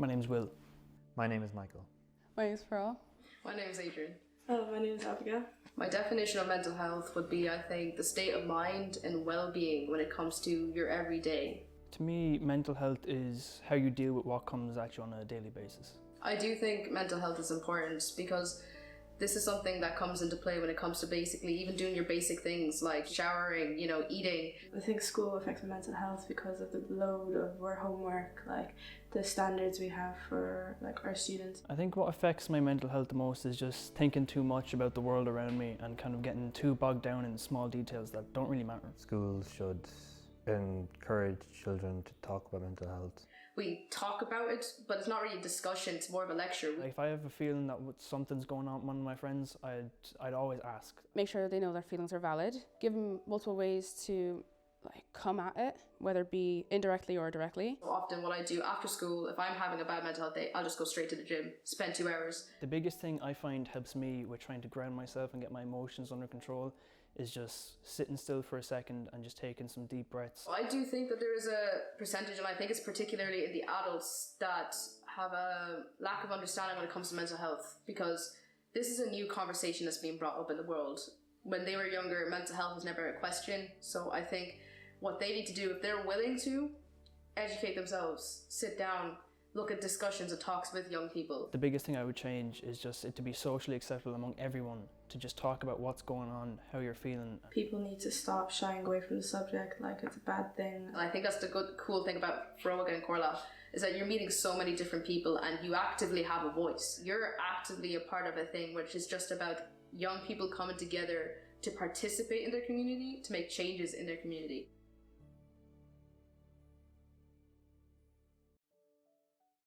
My name's Will. My name is Michael. My name's Pearl. My name is Adrian. My name is Abigail. My definition of mental health would be, I think, the state of mind and well-being when it comes to your everyday. To me, mental health is how you deal with what comes at you on a daily basis. I do think mental health is important because this is something that comes into play when it comes to basically even doing your basic things like showering, eating. I think school affects my mental health because of the load of our homework, like the standards we have for our students. I think what affects my mental health the most is just thinking too much about the world around me and kind of getting too bogged down in small details that don't really matter. Schools should encourage children to talk about mental health. We talk about it, but it's not really a discussion, it's more of a lecture. If I have a feeling that something's going on with one of my friends, I'd always ask. Make sure they know their feelings are valid. Give them multiple ways to come at it, whether it be indirectly or directly. Often what I do after school, if I'm having a bad mental health day, I'll just go straight to the gym, spend 2 hours. The biggest thing I find helps me with trying to ground myself and get my emotions under control is just sitting still for a second and just taking some deep breaths. I do think that there is a percentage, and I think it's particularly in the adults, that have a lack of understanding when it comes to mental health, because this is a new conversation that's being brought up in the world. When they were younger, mental health was never a question, so I think what they need to do, if they're willing to, educate themselves, sit down, look at discussions and talks with young people. The biggest thing I would change is just it to be socially acceptable among everyone, to just talk about what's going on, how you're feeling. People need to stop shying away from the subject like it's a bad thing. And I think that's the cool thing about Fergal and Comhairle, is that you're meeting so many different people and you actively have a voice. You're actively a part of a thing which is just about young people coming together to participate in their community, to make changes in their community.